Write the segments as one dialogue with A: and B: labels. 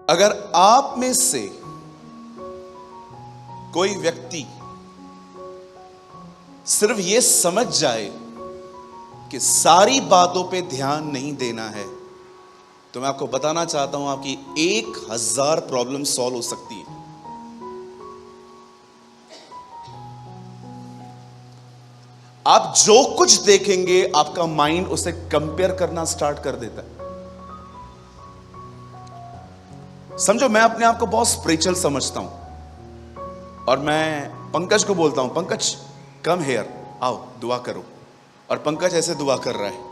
A: अगर आप में से कोई व्यक्ति सिर्फ ये समझ जाए कि सारी बातों पे ध्यान नहीं देना है, तो मैं आपको बताना चाहता हूं आपकी 1000 प्रॉब्लम सॉल्व हो सकती है। आप जो कुछ देखेंगे आपका माइंड उसे कंपेयर करना स्टार्ट कर देता है। समझो, मैं अपने आप को बहुत स्पिरिचुअल समझता हूं और मैं पंकज को बोलता हूं, पंकज कम हेयर, आओ दुआ करो, और पंकज ऐसे दुआ कर रहा है।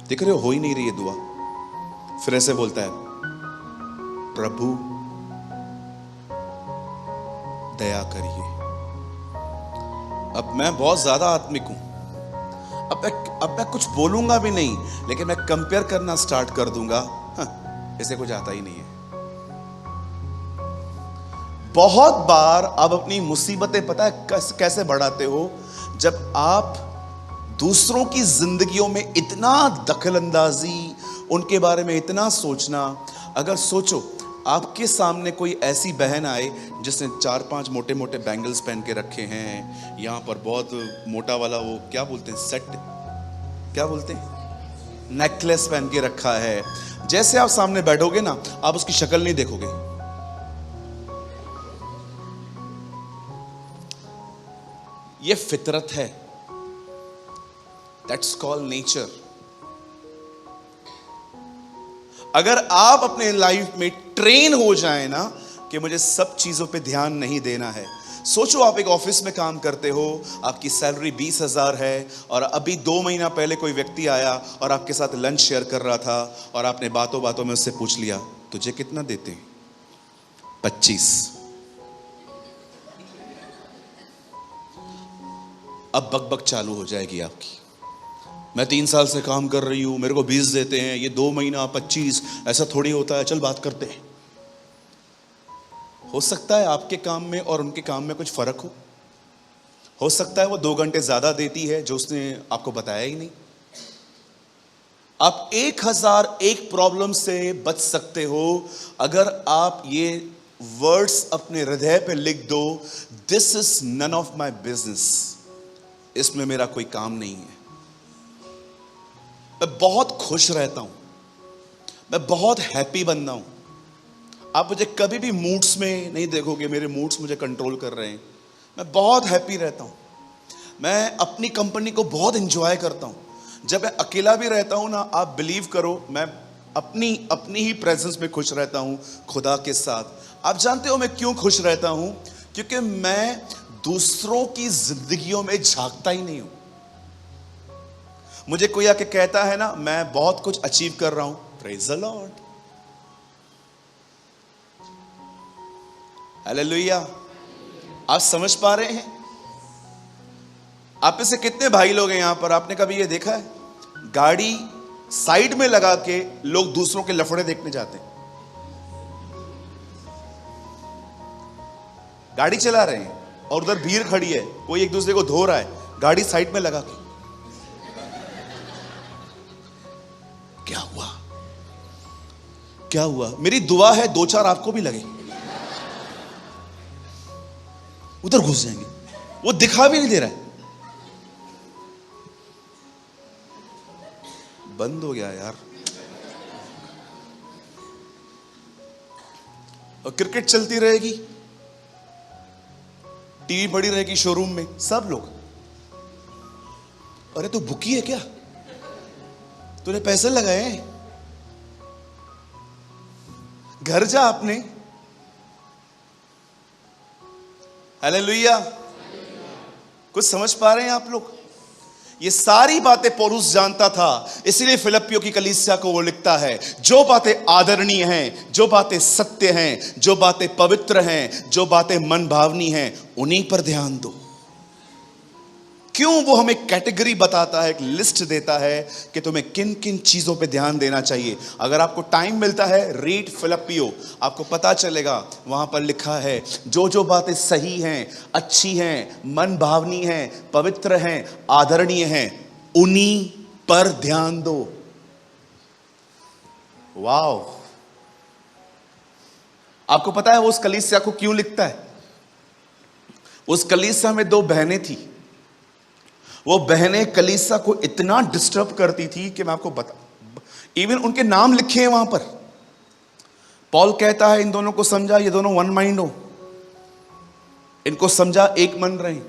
A: देख रहे हो ही नहीं रही है दुआ। फिर ऐसे बोलता है, प्रभु दया करिए। अब मैं बहुत ज्यादा आत्मिक हूं, अब मैं कुछ बोलूंगा भी नहीं, लेकिन मैं कंपेयर करना स्टार्ट कर दूंगा। इसे कुछ आता ही नहीं है। बहुत बार आप अपनी मुसीबतें पता है कैसे बढ़ाते हो, जब आप दूसरों की जिंदगियों में इतना दखलंदाजी, उनके बारे में इतना सोचना। अगर सोचो आपके सामने कोई ऐसी बहन आए जिसने 4-5 मोटे मोटे बैंगल्स पहन के रखे हैं, यहां पर बहुत मोटा वाला वो क्या बोलते हैं, सेट क्या बोलते हैं, नेकलेस पहन के रखा है। जैसे आप सामने बैठोगे ना, आप उसकी शक्ल नहीं देखोगे। ये फितरत है, दैट्स कॉल्ड नेचर। अगर आप अपने लाइफ में ट्रेन हो जाए ना कि मुझे सब चीजों पे ध्यान नहीं देना है। सोचो, आप एक ऑफिस में काम करते हो, आपकी सैलरी 20,000 है, और अभी 2 महीना पहले कोई व्यक्ति आया और आपके साथ लंच शेयर कर रहा था, और आपने बातों बातों में उससे पूछ लिया, तुझे कितना देते हैं? 25। अब बकबक चालू हो जाएगी आपकी। मैं 3 साल से काम कर रही हूं, मेरे को 20 देते हैं, ये 2 महीना 25, ऐसा थोड़ी होता है, चल बात करते हैं। हो सकता है आपके काम में और उनके काम में कुछ फर्क हो सकता है वो 2 घंटे ज्यादा देती है जो उसने आपको बताया ही नहीं। आप 1001 प्रॉब्लम से बच सकते हो अगर आप ये वर्ड्स अपने हृदय पे लिख दो, this is none of my business, इसमें मेरा कोई काम नहीं है। मैं बहुत खुश रहता हूं, मैं बहुत हैप्पी बंदा हूं। आप मुझे कभी भी मूड्स में नहीं देखोगे, मेरे मूड्स मुझे कंट्रोल कर रहे हैं। मैं बहुत हैप्पी रहता हूं, मैं अपनी कंपनी को बहुत एंजॉय करता हूं। जब मैं अकेला भी रहता हूं ना, आप बिलीव करो, मैं अपनी ही प्रेजेंस में खुश रहता हूं खुदा के साथ। आप जानते हो मैं क्यों खुश रहता हूं? क्योंकि मैं दूसरों की जिंदगियों में झांकता ही नहीं हूं। मुझे कोई आके कहता है ना, मैं बहुत कुछ अचीव कर रहा हूं, प्रेज द लॉर्ड, हालेलुया। आप समझ पा रहे हैं? आप में से कितने भाई लोग हैं यहां पर, आपने कभी ये देखा है गाड़ी साइड में लगा के लोग दूसरों के लफड़े देखने जाते हैं? गाड़ी चला रहे हैं और उधर भीड़ खड़ी है, कोई एक दूसरे को धो रहा है, गाड़ी साइड में लगा के। क्या हुआ? क्या हुआ? मेरी दुआ है 2-4 आपको भी लगे, उधर घुस जाएंगे। वो दिखा भी नहीं दे रहा है, बंद हो गया यार। और क्रिकेट चलती रहेगी, टीवी पड़ी रहेगी शोरूम में, सब लोग, अरे तू भूखी है क्या? तूने पैसे लगाए हैं, घर जा अपने। हालेलुया। कुछ समझ पा रहे हैं आप लोग? ये सारी बातें पौलुस जानता था, इसलिए फिलिप्पियों की कलीसिया को वो लिखता है, जो बातें आदरणीय हैं, जो बातें सत्य हैं, जो बातें पवित्र हैं, जो बातें मन भावनी हैं, उन्हीं पर ध्यान दो। क्यों? वो हमें कैटेगरी बताता है, एक लिस्ट देता है कि तुम्हें किन किन चीजों पे ध्यान देना चाहिए। अगर आपको टाइम मिलता है, रीड फिलिप्पियो, आपको पता चलेगा वहां पर लिखा है जो जो बातें सही हैं, अच्छी हैं, मन भावनी हैं, पवित्र हैं, आदरणीय हैं, उन्हीं पर ध्यान दो। वाओ। आपको पता है वो उस कलीसिया को क्यों लिखता है? उस कलीसिया में दो बहनें थी। वो बहनें कलीसिया को इतना डिस्टर्ब करती थी कि मैं आपको बता, इवन उनके नाम लिखे हैं वहां पर। पॉल कहता है इन दोनों को समझा, ये दोनों वन माइंड हो, इनको समझा, एक मन रहे।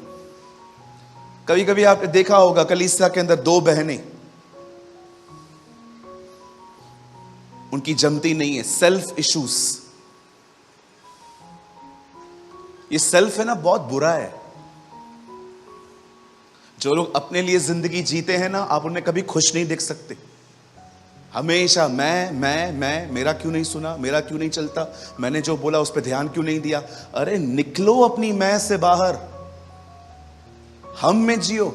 A: कभी कभी आपने देखा होगा कलीसिया के अंदर दो बहनें, उनकी जमती नहीं है, सेल्फ इश्यूज। ये सेल्फ है ना, बहुत बुरा है। जो लोग अपने लिए जिंदगी जीते हैं ना, आप उन्हें कभी खुश नहीं देख सकते। हमेशा मैं, मेरा क्यों नहीं सुना, मेरा क्यों नहीं चलता, मैंने जो बोला उस पर ध्यान क्यों नहीं दिया। अरे निकलो अपनी मैं से बाहर, हम में जियो।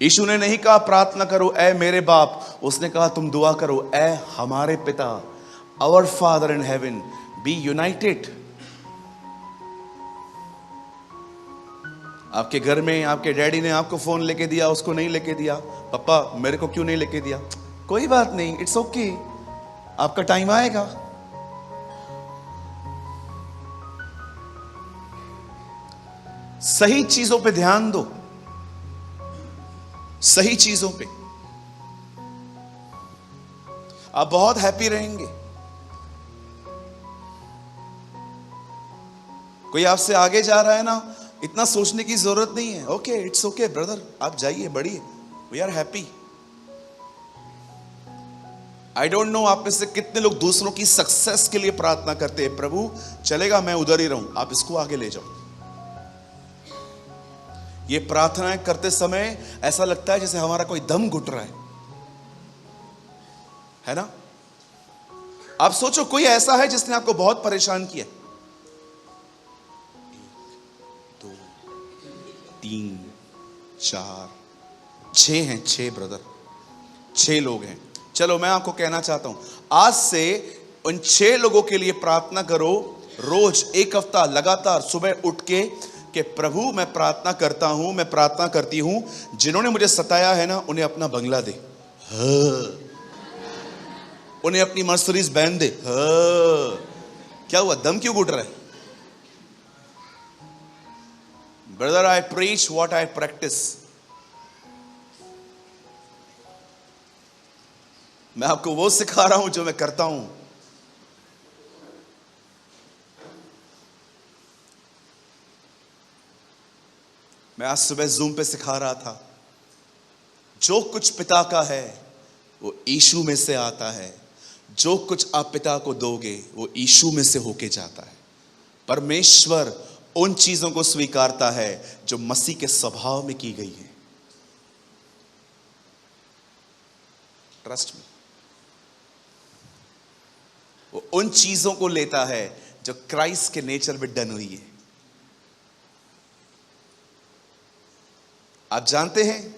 A: यीशु ने नहीं कहा प्रार्थना करो ऐ मेरे बाप, उसने कहा तुम दुआ करो ऐ हमारे पिता, our father in heaven, be united. आपके घर में आपके डैडी ने आपको फोन लेके दिया, उसको नहीं लेके दिया, पापा मेरे को क्यों नहीं लेके दिया, कोई बात नहीं, इट्स ओके, आपका टाइम आएगा। सही चीजों पे ध्यान दो, सही चीजों पे, आप बहुत हैप्पी रहेंगे। कोई आपसे आगे जा रहा है ना, इतना सोचने की जरूरत नहीं है। ओके, इट्स ओके ब्रदर, आप जाइए, बढ़िए, we are happy. I don't know आप में से कितने लोग दूसरों की सक्सेस के लिए प्रार्थना करते हैं, प्रभु चलेगा मैं उधर ही रहूं, आप इसको आगे ले जाओ। ये प्रार्थनाएं करते समय ऐसा लगता है जैसे हमारा कोई दम घुट रहा है ना? आप सोचो कोई ऐसा है जिसने आपको बहुत परेशान किया। 1 2 3 4 6 हैं, 6 ब्रदर, 6 लोग हैं। चलो मैं आपको कहना चाहता हूं, आज से उन 6 लोगों के लिए प्रार्थना करो, रोज 1 हफ्ता लगातार सुबह उठ के कि प्रभु मैं प्रार्थना करता हूं, मैं प्रार्थना करती हूं, जिन्होंने मुझे सताया है ना उन्हें अपना बंगला दे, उन्हें अपनी मर्सिडीज बैन दे। क्या हुआ, दम क्यों घुट रहा है? Brother I preach what I practice. मैं आपको वो सिखा रहा हूं जो मैं करता हूं। मैं आज सुबह जूम पे सिखा रहा था, जो कुछ पिता का है वो यीशु में से आता है, जो कुछ आप पिता को दोगे वो यीशु में से होके जाता है। परमेश्वर उन चीजों को स्वीकारता है जो मसीह के स्वभाव में की गई है। ट्रस्ट में, वो उन चीजों को लेता है जो क्राइस्ट के नेचर में डन हुई है। आप जानते हैं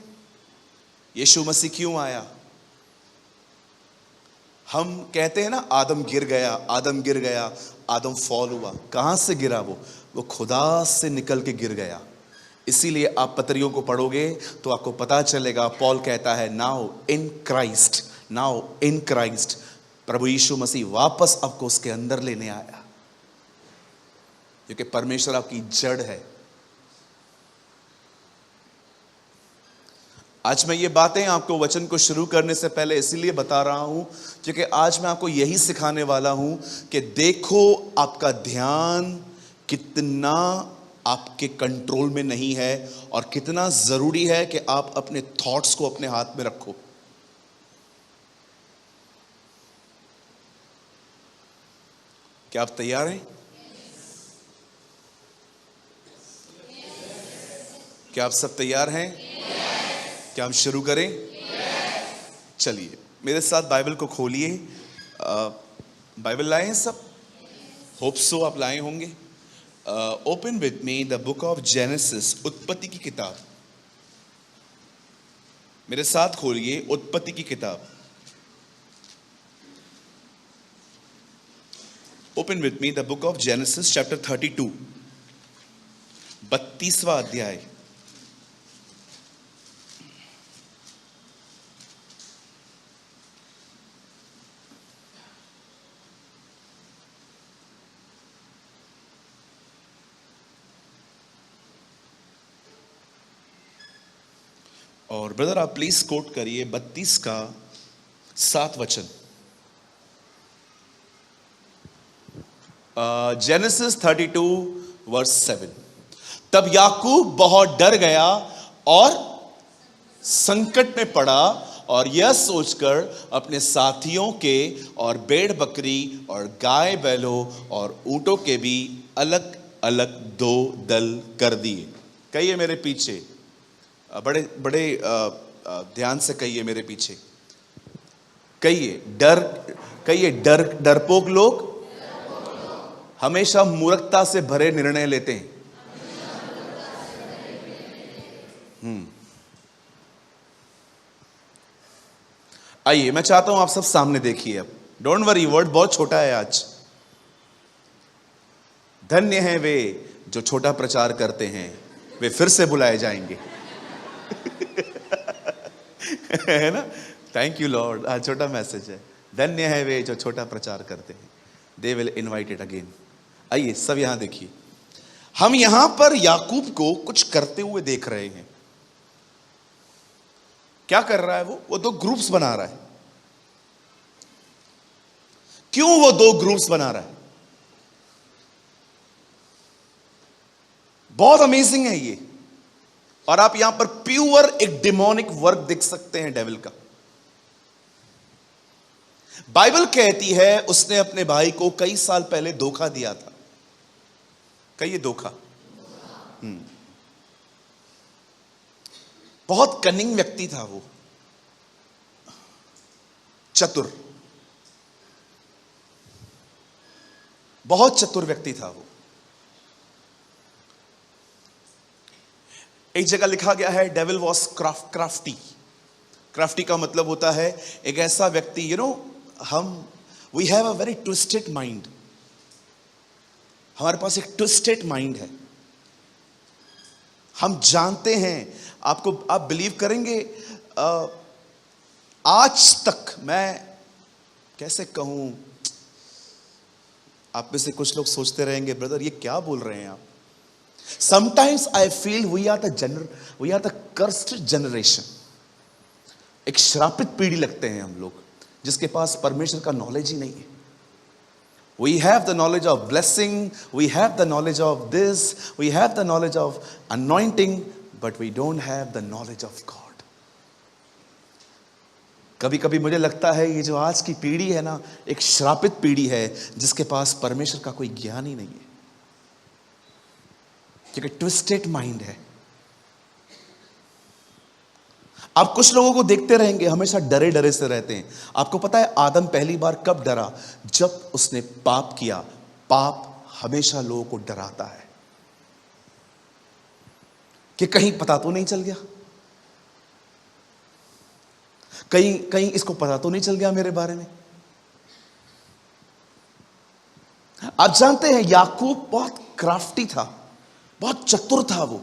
A: यीशु मसीह क्यों आया? हम कहते हैं ना आदम गिर गया, आदम गिर गया, आदम फॉल हुआ। कहां से गिरा? वो खुदा से निकल के गिर गया। इसीलिए आप पत्रियों को पढ़ोगे तो आपको पता चलेगा, पॉल कहता है now in Christ, now in Christ, प्रभु यीशु मसीह वापस आपको उसके अंदर लेने आया, क्योंकि परमेश्वर आपकी जड़ है। आज मैं ये बातें आपको वचन को शुरू करने से पहले इसीलिए बता रहा हूं क्योंकि आज मैं आपको यही सिखाने वाला हूं कि देखो आपका ध्यान कितना आपके कंट्रोल में नहीं है और कितना जरूरी है कि आप अपने थॉट्स को अपने हाथ में रखो। क्या आप तैयार हैं? क्या आप सब तैयार हैं? क्या हम शुरू करें? चलिए मेरे साथ बाइबल को खोलिए। बाइबल लाए हैं सब? होप सो आप लाए होंगे। Open with me the book of genesis, उत्पत्ति की किताब। मेरे साथ खोलिए उत्पत्ति की किताब। Open with me the book of genesis chapter 32, 32वां अध्याय। और ब्रदर आप प्लीज कोट करिए 32 का 7 वचन। Genesis 32 verse 7। तब याकूब बहुत डर गया और संकट में पड़ा और यह सोचकर अपने साथियों के और भेड़ बकरी और गाय बैलों और ऊंटों के भी अलग अलग 2 दल कर दिए। कहिए मेरे पीछे, बड़े बड़े ध्यान से कहिए मेरे पीछे। कहिए डरपोक लोग हमेशा मूर्खता से भरे निर्णय लेते हैं। आइए मैं चाहता हूं आप सब सामने देखिए। अब डोंट वरी, वर्ड बहुत छोटा है आज। धन्य हैं वे जो छोटा प्रचार करते हैं, वे फिर से बुलाए जाएंगे। है ना? Thank you Lord. आज छोटा मैसेज है। धन्य है वे जो छोटा प्रचार करते हैं, दे विल इनवाइटेड अगेन। आइए सब यहां देखिए। हम यहां पर याकूब को कुछ करते हुए देख रहे हैं। क्या कर रहा है वो 2 ग्रुप्स बना रहा है। क्यों वो 2 ग्रुप्स बना रहा है? बहुत अमेजिंग है ये। और आप यहां पर प्योर एक डिमोनिक वर्क देख सकते हैं डेविल का। बाइबल कहती है उसने अपने भाई को कई साल पहले धोखा दिया था। कहिए धोखा। बहुत कनिंग व्यक्ति था वो, चतुर, बहुत चतुर व्यक्ति था वो। एक जगह लिखा गया है डेविल वॉज क्राफ्टी। क्राफ्टी का मतलब होता है एक ऐसा व्यक्ति, we have a very twisted mind. हमारे पास एक ट्विस्टेड माइंड है। हम जानते हैं, आप बिलीव करेंगे, आज तक मैं कैसे कहूं, आप में से कुछ लोग सोचते रहेंगे ब्रदर ये क्या बोल रहे हैं आप। Sometimes I feel we are the cursed generation। एक श्रापित पीढ़ी लगते हैं हम लोग, जिसके पास परमेश्वर का नॉलेज ही नहीं है। We have the knowledge of blessing, we have the knowledge of this, we have the knowledge of anointing, but we don't have the knowledge of God। कभी कभी मुझे लगता है ये जो आज की पीढ़ी है ना, एक श्रापित पीढ़ी है जिसके पास परमेश्वर का कोई ज्ञान ही नहीं है, क्योंकि ट्विस्टेड माइंड है। आप कुछ लोगों को देखते रहेंगे हमेशा डरे डरे से रहते हैं। आपको पता है आदम पहली बार कब डरा? जब उसने पाप किया। पाप हमेशा लोगों को डराता है कि कहीं पता तो नहीं चल गया, कहीं इसको पता तो नहीं चल गया मेरे बारे में। आप जानते हैं याकूब बहुत क्राफ्टी था, बहुत चतुर था वो।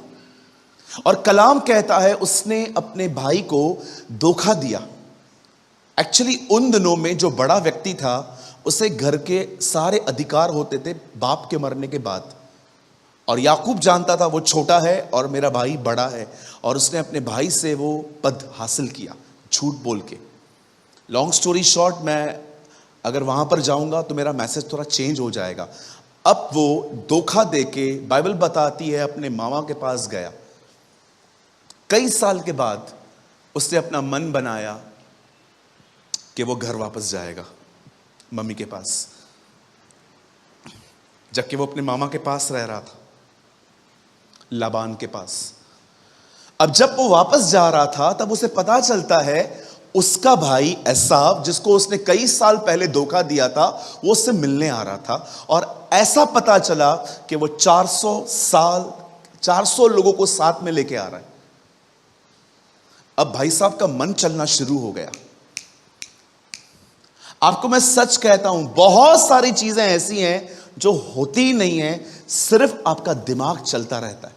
A: और कलाम कहता है उसने अपने भाई को धोखा दिया। एक्चुअली उन दिनों में जो बड़ा व्यक्ति था उसे घर के सारे अधिकार होते थे बाप के मरने के बाद, और याकूब जानता था वो छोटा है और मेरा भाई बड़ा है, और उसने अपने भाई से वो पद हासिल किया झूठ बोल के। लॉन्ग स्टोरी शॉर्ट, मैं अगर वहां पर जाऊंगा तो मेरा मैसेज थोड़ा चेंज हो जाएगा। अब वो धोखा देके, बाइबल बताती है, अपने मामा के पास गया। कई साल के बाद उसने अपना मन बनाया कि वो घर वापस जाएगा मम्मी के पास, जबकि वो अपने मामा के पास रह रहा था, लाबान के पास। अब जब वो वापस जा रहा था तब उसे पता चलता है उसका भाई एसाव, जिसको उसने कई साल पहले धोखा दिया था, वो उससे मिलने आ रहा था। और ऐसा पता चला कि वो 400 लोगों को साथ में लेके आ रहा है। अब भाई साहब का मन चलना शुरू हो गया। आपको मैं सच कहता हूं, बहुत सारी चीजें ऐसी हैं जो होती ही नहीं है, सिर्फ आपका दिमाग चलता रहता है।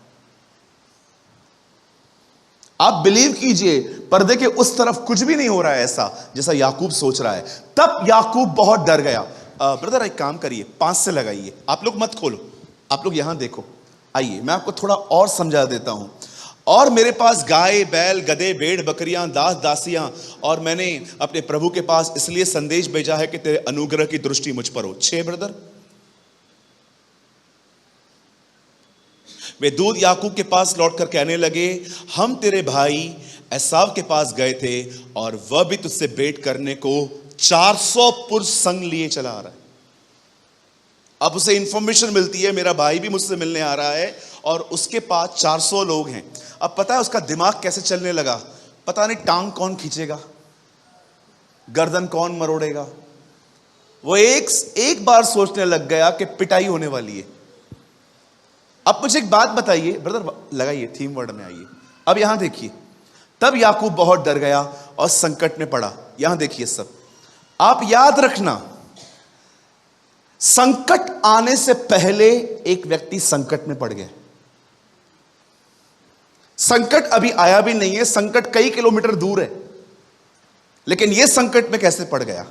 A: आप बिलीव कीजिए, पर्दे के उस तरफ कुछ भी नहीं हो रहा है ऐसा जैसा याकूब सोच रहा है। तब याकूब बहुत डर गया। ब्रदर एक काम करिए, 5 से लगाइए। आप लोग मत खोलो, आप लोग यहां देखो। आइए मैं आपको थोड़ा और समझा देता हूं। और मेरे पास गाय बैल गधे भेड़ बकरियां दास दासियां, और मैंने अपने प्रभु के पास इसलिए संदेश भेजा है कि तेरे अनुग्रह की दृष्टि मुझ पर हो। 6 ब्रदर। वे दूत याकूब के पास लौटकर कहने लगे, हम तेरे भाई एसाव के पास गए थे और वह भी तुझसे भेंट करने को 400 पुरुष संग लिए चला आ रहा है। अब उसे इंफॉर्मेशन मिलती है मेरा भाई भी मुझसे मिलने आ रहा है और उसके पास 400 लोग हैं। अब पता है उसका दिमाग कैसे चलने लगा, पता नहीं टांग कौन खींचेगा, गर्दन कौन मरोड़ेगा। वो एक बार सोचने लग गया कि पिटाई होने वाली है। अब मुझे एक बात बताइए ब्रदर, लगाइए थीम वर्ड में आइए। अब यहां देखिए, तब याकूब बहुत डर गया और संकट में पड़ा। यहां देखिए सब, आप याद रखना, संकट आने से पहले एक व्यक्ति संकट में पड़ गया। संकट अभी आया भी नहीं है, संकट कई किलोमीटर दूर है, लेकिन यह संकट में कैसे पड़ गया।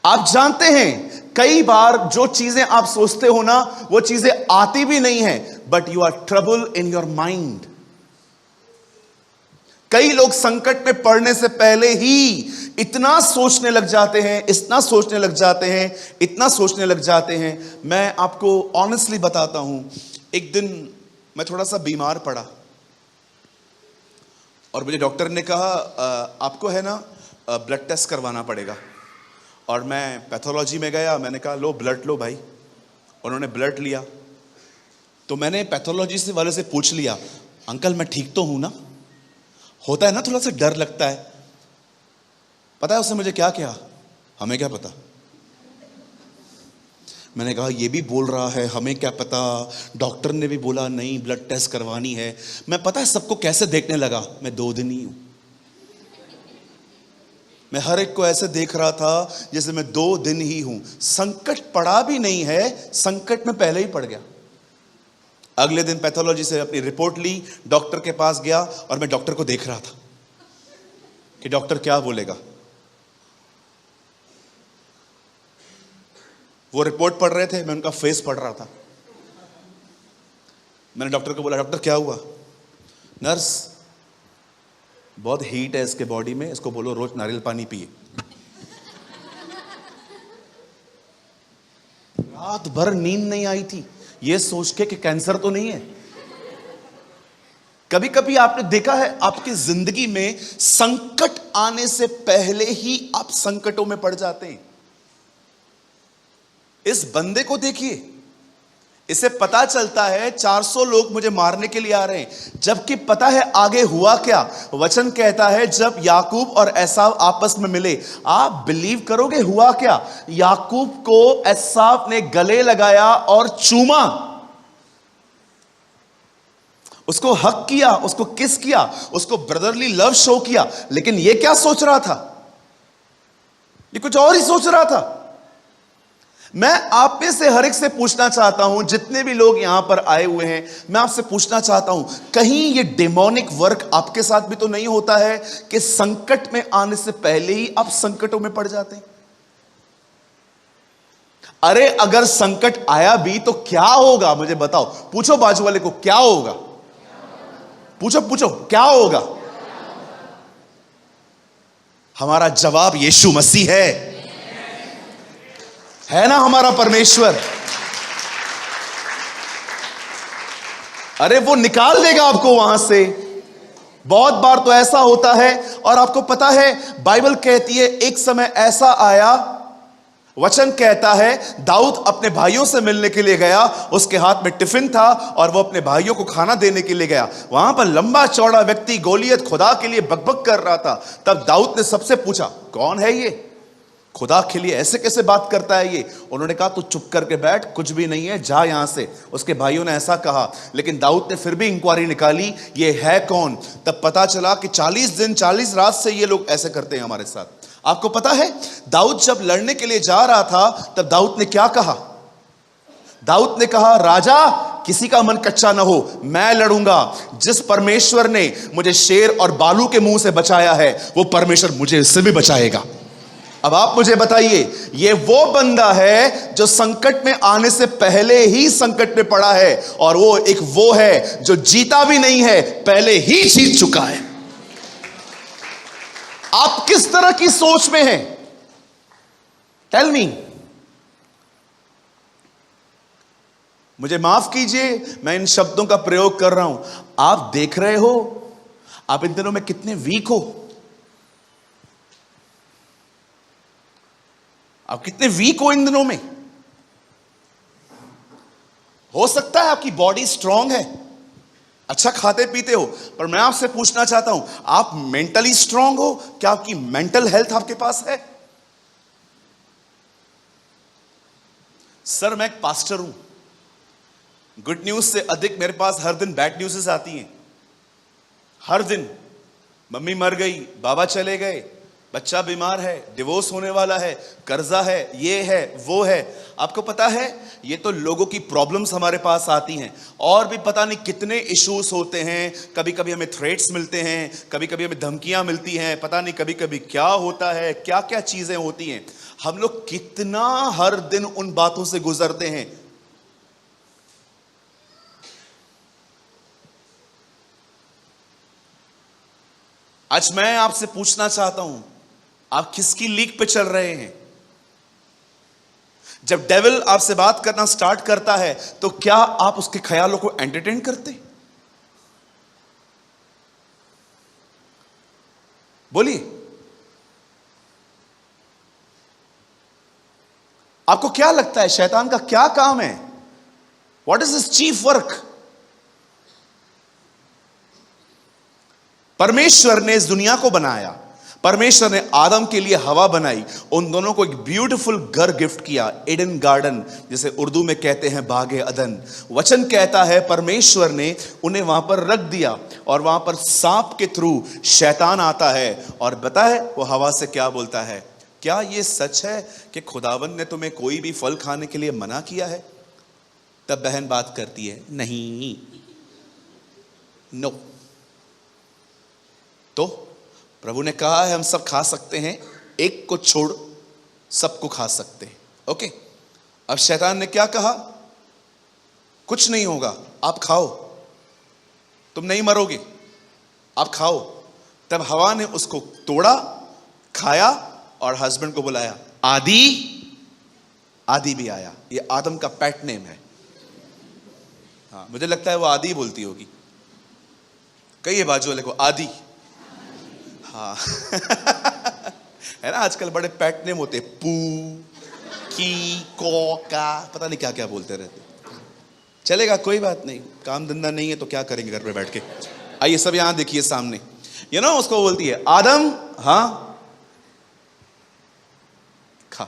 A: आप जानते हैं कई बार जो चीजें आप सोचते हो ना, वो चीजें आती भी नहीं है, but you are trouble in your mind. कई लोग संकट में पड़ने से पहले ही इतना सोचने लग जाते हैं, इतना सोचने लग जाते हैं, इतना सोचने लग जाते हैं। मैं आपको ऑनेस्टली बताता हूं, एक दिन मैं थोड़ा सा बीमार पड़ा और मुझे डॉक्टर ने कहा आपको है ना ब्लड टेस्ट करवाना पड़ेगा। और मैं पैथोलॉजी में गया, मैंने कहा लो ब्लड लो भाई। उन्होंने ब्लड लिया तो मैंने पैथोलॉजी वाले से पूछ लिया, अंकल मैं ठीक तो हूं ना। होता है ना थोड़ा सा डर लगता है। पता है उसने मुझे क्या कहा, हमें क्या पता। मैंने कहा ये भी बोल रहा है हमें क्या पता, डॉक्टर ने भी बोला नहीं ब्लड टेस्ट करवानी है। मैं पता है सबको कैसे देखने लगा, मैं 2 दिन ही हूं। मैं हर एक को ऐसे देख रहा था जैसे मैं 2 दिन ही हूं। संकट पड़ा भी नहीं है, संकट में पहले ही पड़ गया। अगले दिन पैथोलॉजी से अपनी रिपोर्ट ली, डॉक्टर के पास गया और मैं डॉक्टर को देख रहा था कि डॉक्टर क्या बोलेगा। वो रिपोर्ट पढ़ रहे थे, मैं उनका फेस पढ़ रहा था। मैंने डॉक्टर को बोला, डॉक्टर क्या हुआ। नर्स बहुत हीट है इसके बॉडी में, इसको बोलो रोज नारियल पानी पिए। रात भर नींद नहीं आई थी ये सोच के कि कैंसर तो नहीं है। कभी कभी आपने देखा है आपकी जिंदगी में संकट आने से पहले ही आप संकटों में पड़ जाते हैं। इस बंदे को देखिए, इसे पता चलता है 400 लोग मुझे मारने के लिए आ रहे हैं, जबकि पता है आगे हुआ क्या। वचन कहता है जब याकूब और एसाव आपस में मिले, आप बिलीव करोगे हुआ क्या। याकूब को एसाव ने गले लगाया और चूमा, उसको हक किया, उसको किस किया, उसको ब्रदरली लव शो किया। लेकिन यह क्या सोच रहा था, ये कुछ और ही सोच रहा था। मैं आप में से हर एक से पूछना चाहता हूं, जितने भी लोग यहां पर आए हुए हैं, मैं आपसे पूछना चाहता हूं, कहीं ये डेमोनिक वर्क आपके साथ भी तो नहीं होता है कि संकट में आने से पहले ही आप संकटों में पड़ जाते हैं। अरे अगर संकट आया भी तो क्या होगा, मुझे बताओ। पूछो बाजू वाले को क्या होगा, पूछो क्या होगा। हमारा जवाब यीशु मसीह है ना, हमारा परमेश्वर। अरे वो निकाल देगा आपको वहां से। बहुत बार तो ऐसा होता है, और आपको पता है बाइबल कहती है एक समय ऐसा आया, वचन कहता है दाऊद अपने भाइयों से मिलने के लिए गया, उसके हाथ में टिफिन था और वो अपने भाइयों को खाना देने के लिए गया। वहां पर लंबा चौड़ा व्यक्ति गोलियत खुदा के लिए बकबक कर रहा था। तब दाऊद ने सबसे पूछा कौन है ये, खुदा के लिए ऐसे कैसे बात करता है ये। उन्होंने कहा तू चुप करके बैठ, कुछ भी नहीं है, जा यहां से। उसके भाइयों ने ऐसा कहा, लेकिन दाऊद ने फिर भी इंक्वायरी निकाली ये है कौन। तब पता चला कि 40 दिन 40 रात से ये लोग ऐसे करते हैं हमारे साथ। आपको पता है दाऊद जब लड़ने के लिए जा रहा था तब दाऊद ने क्या कहा। दाऊद ने कहा राजा किसी का मन कच्चा ना हो, मैं लड़ूंगा। जिस परमेश्वर ने मुझे शेर और बालू के मुंह से बचाया है वो परमेश्वर मुझे इससे भी बचाएगा। अब आप मुझे बताइए, ये वो बंदा है जो संकट में आने से पहले ही संकट में पड़ा है, और वो है जो जीता भी नहीं है, पहले ही जीत चुका है। आप किस तरह की सोच में हैं? Tell me. मुझे माफ कीजिए, मैं इन शब्दों का प्रयोग कर रहा हूं। आप देख रहे हो आप इन दिनों में कितने वीक हो, आप कितने वीक हो इन दिनों में। हो सकता है आपकी बॉडी स्ट्रांग है, अच्छा खाते पीते हो, पर मैं आपसे पूछना चाहता हूं, आप मेंटली स्ट्रांग हो? क्या आपकी मेंटल हेल्थ आपके पास है? सर, मैं एक पास्टर हूं। गुड न्यूज से अधिक मेरे पास हर दिन बैड न्यूज़ आती हैं। हर दिन मम्मी मर गई, बाबा चले गए, बच्चा बीमार है, डिवोर्स होने वाला है, कर्जा है, ये है, वो है। आपको पता है, ये तो लोगों की प्रॉब्लम्स हमारे पास आती हैं, और भी पता नहीं कितने इश्यूज होते हैं। कभी कभी हमें थ्रेट्स मिलते हैं, कभी कभी हमें धमकियां मिलती हैं, पता नहीं कभी कभी क्या होता है, क्या क्या चीजें होती हैं। हम लोग कितना हर दिन उन बातों से गुजरते हैं। आज मैं आपसे पूछना चाहता हूं, आप किसकी लीक पे चल रहे हैं? जब डेविल आपसे बात करना स्टार्ट करता है, तो क्या आप उसके ख्यालों को एंटरटेन करते? बोलिए, आपको क्या लगता है शैतान का क्या काम है? What is his chief work? परमेश्वर ने इस दुनिया को बनाया, परमेश्वर ने आदम के लिए हवा बनाई, उन दोनों को एक ब्यूटीफुल घर गिफ्ट किया, एडन गार्डन, जिसे उर्दू में कहते हैं बागे अदन। वचन कहता है परमेश्वर ने उन्हें वहां पर रख दिया, और वहां पर सांप के थ्रू शैतान आता है और पता है वो हवा से क्या बोलता है? क्या ये सच है कि खुदावन ने तुम्हें कोई भी फल खाने के लिए मना किया है? तब बहन बात करती है, नहीं, नो। तो प्रभु ने कहा है हम सब खा सकते हैं, एक को छोड़ सबको खा सकते हैं। ओके, अब शैतान ने क्या कहा? कुछ नहीं होगा, आप खाओ, तुम नहीं मरोगे, आप खाओ। तब हवा ने उसको तोड़ा, खाया, और हस्बैंड को बुलाया, आदि। आदि भी आया, ये आदम का पेट नेम है। हाँ, मुझे लगता है वो आदि बोलती होगी। कहिए बाजू वाले को, आदि। हाँ है ना, आजकल बड़े पेट नेम होते, पू, की, को, का, पता नहीं क्या क्या बोलते रहते। चलेगा, कोई बात नहीं, काम धंधा नहीं है तो क्या करेंगे घर पे बैठ के। आइए सब यहां देखिए सामने, उसको बोलती है, आदम, हाँ खा।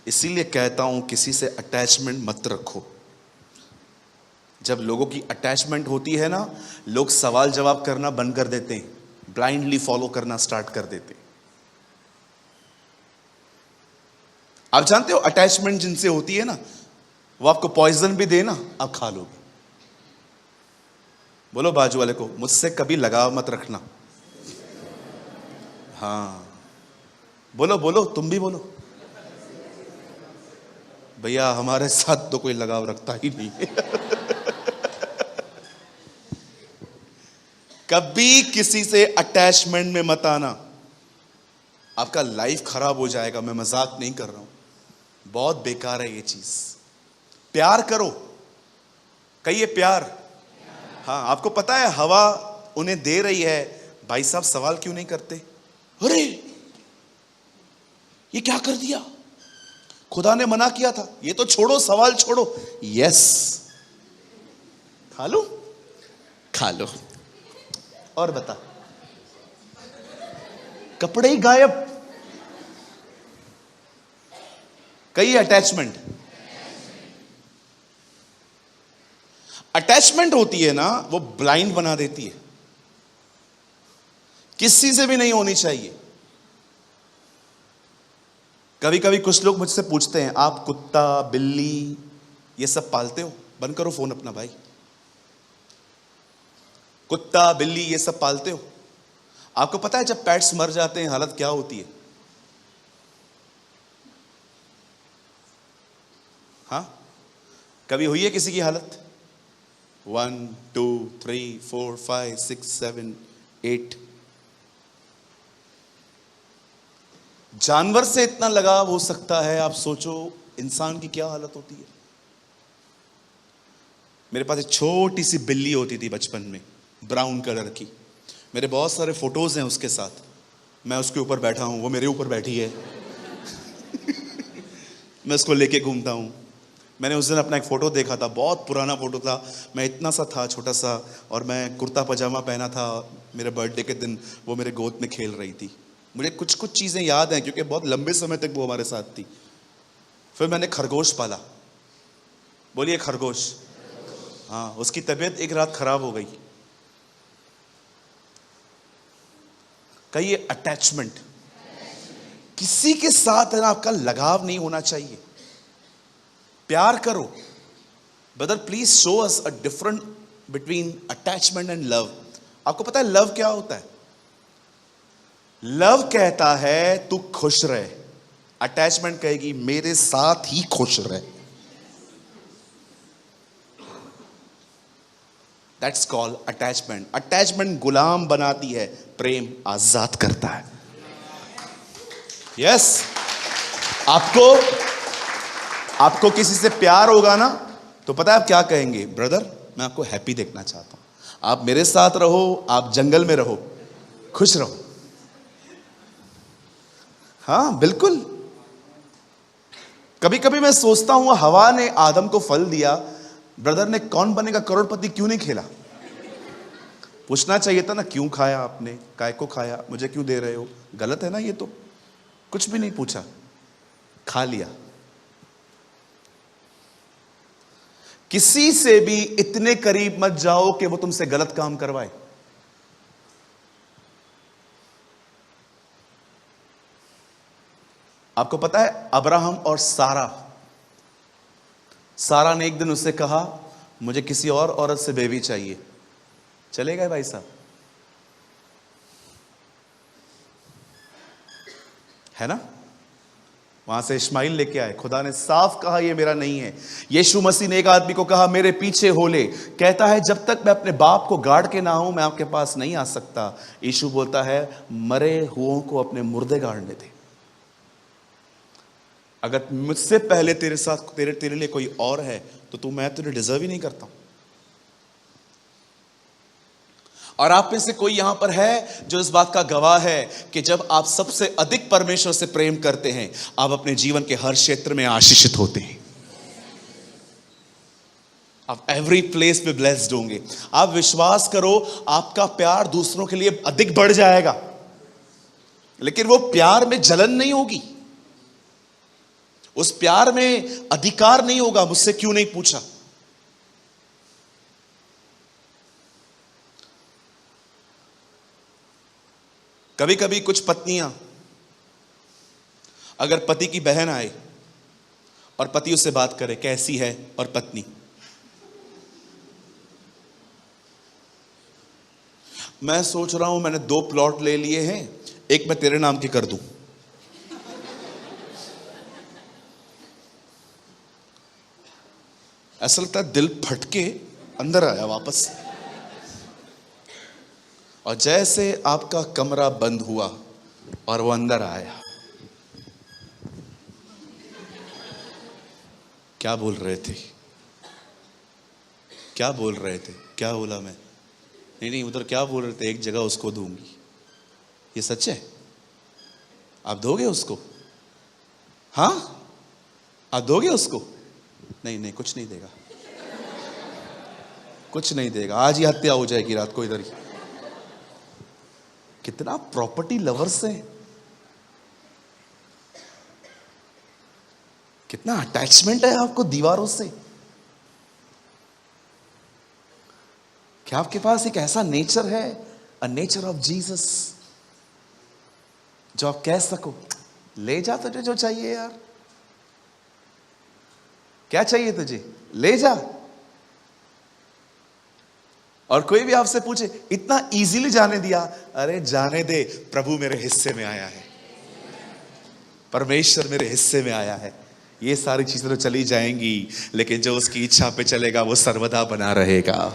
A: इसीलिए कहता हूं किसी से अटैचमेंट मत रखो। जब लोगों की अटैचमेंट होती है ना, लोग सवाल जवाब करना बंद कर देते हैं, ब्लाइंडली फॉलो करना स्टार्ट कर देते हैं। आप जानते हो अटैचमेंट जिनसे होती है ना, वो आपको पॉइजन भी दे ना, आप खा लोगे। बोलो बाजू वाले को, मुझसे कभी लगाव मत रखना। हाँ बोलो बोलो, तुम भी बोलो। भैया हमारे साथ तो कोई लगाव रखता ही नहीं कभी किसी से अटैचमेंट में मत आना, आपका लाइफ खराब हो जाएगा। मैं मजाक नहीं कर रहा हूं, बहुत बेकार है ये चीज। प्यार करो, कहिए प्यार। हाँ, आपको पता है हवा उन्हें दे रही है, भाई साहब सवाल क्यों नहीं करते? अरे ये क्या कर दिया, खुदा ने मना किया था, ये तो छोड़ो, सवाल छोड़ो। यस, खा लो, खा लो। और बता, कपड़े ही गायब। कई अटैचमेंट होती है ना, वो ब्लाइंड बना देती है, किसी से भी नहीं होनी चाहिए। कभी कभी कुछ लोग मुझसे पूछते हैं, आप कुत्ता बिल्ली ये सब पालते हो? बंद करो फोन अपना भाई। कुत्ता बिल्ली ये सब पालते हो? आपको पता है जब पेट्स मर जाते हैं हालत क्या होती है? हाँ, कभी हुई है किसी की हालत? 1 2 3 4 5 6 7 8। जानवर से इतना लगाव हो सकता है, आप सोचो इंसान की क्या हालत होती है। मेरे पास एक छोटी सी बिल्ली होती थी बचपन में, ब्राउन कलर की। मेरे बहुत सारे फोटोज हैं उसके साथ। मैं उसके ऊपर बैठा हूं, वो मेरे ऊपर बैठी है। मैं उसको लेके घूमता हूं। मैंने उस दिन अपना एक फोटो देखा था, बहुत पुराना फोटो था। मैं इतना सा था, छोटा सा, और मैं कुर्ता पजामा पहना था। मेरे बर्थडे के दिन वो मेरे गोद में खेल रही थी। मुझे कुछ कुछ चीजें याद हैं क्योंकि बहुत लंबे समय तक वो हमारे साथ थी। फिर मैंने खरगोश पाला। बोलिए खरगोश। हाँ, उसकी तबीयत एक रात खराब हो गई। कहिए अटैचमेंट। किसी के साथ है ना आपका लगाव नहीं होना चाहिए। प्यार करो। Brother please show us a different between attachment and love. आपको पता है लव क्या होता है? लव कहता है तू खुश रहे, अटैचमेंट कहेगी मेरे साथ ही खुश रहे। That's called attachment. अटैचमेंट गुलाम बनाती है, प्रेम आजाद करता है। यस आपको किसी से प्यार होगा ना तो पता है आप क्या कहेंगे? ब्रदर मैं आपको हैप्पी देखना चाहता हूं, आप मेरे साथ रहो, आप जंगल में रहो, खुश रहो। हाँ बिल्कुल। कभी कभी मैं सोचता हूं हवा ने आदम को फल दिया, ब्रदर ने कौन बनेगा करोड़पति क्यों नहीं खेला? पूछना चाहिए था ना, क्यों खाया आपने, काय को खाया, मुझे क्यों दे रहे हो? गलत है ना ये तो। कुछ भी नहीं पूछा, खा लिया। किसी से भी इतने करीब मत जाओ कि वो तुमसे गलत काम करवाए। आपको पता है अब्राहम और सारा ने एक दिन उससे कहा मुझे किसी और औरत से बेबी चाहिए। चले गए भाई साहब, है ना? वहां से इस्माइल लेके आए। खुदा ने साफ कहा ये मेरा नहीं है। यीशु मसीह ने एक आदमी को कहा मेरे पीछे हो ले। कहता है जब तक मैं अपने बाप को गाड़ के ना हूं मैं आपके पास नहीं आ सकता। यीशु बोलता है मरे हुओं को अपने मुर्दे गाड़ने दे। अगर मुझसे पहले तेरे साथ तेरे लिए कोई और है तो मैं तुझे डिजर्व ही नहीं करता हूं। और आप में से कोई यहां पर है जो इस बात का गवाह है कि जब आप सबसे अधिक परमेश्वर से प्रेम करते हैं आप अपने जीवन के हर क्षेत्र में आशीषित होते हैं। आप एवरी प्लेस पे ब्लेस्ड होंगे। आप विश्वास करो आपका प्यार दूसरों के लिए अधिक बढ़ जाएगा, लेकिन वो प्यार में जलन नहीं होगी, उस प्यार में अधिकार नहीं होगा मुझसे क्यों नहीं पूछा। कभी कभी कुछ पत्नियां, अगर पति की बहन आए और पति उससे बात करे कैसी है, और पत्नी मैं सोच रहा हूं मैंने 2 प्लॉट ले लिए हैं, एक मैं तेरे नाम की कर दूं। ऐसा लगता है दिल फटके अंदर आया वापस। और जैसे आपका कमरा बंद हुआ और वो अंदर आया, क्या बोल रहे थे, क्या बोल रहे थे, क्या बोला मैं? नहीं उधर क्या बोल रहे थे, एक जगह उसको दूंगी। ये सच है? आप दोगे उसको? हाँ आप दोगे उसको? नहीं कुछ नहीं देगा, कुछ नहीं देगा। आज ही हत्या हो जाएगी रात को इधर ही। कितना प्रॉपर्टी लवर्स हैं, कितना अटैचमेंट है आपको दीवारों से। क्या आपके पास एक ऐसा नेचर है, अ नेचर ऑफ जीसस, जो आप कह सको ले जा तुझे जो चाहिए यार, क्या चाहिए तुझे ले जा। और कोई भी आपसे पूछे इतना इजीली जाने दिया, अरे जाने दे, प्रभु मेरे हिस्से में आया है, परमेश्वर मेरे हिस्से में आया है। ये सारी चीजें तो चली जाएंगी, लेकिन जो उसकी इच्छा पे चलेगा वो सर्वदा बना रहेगा।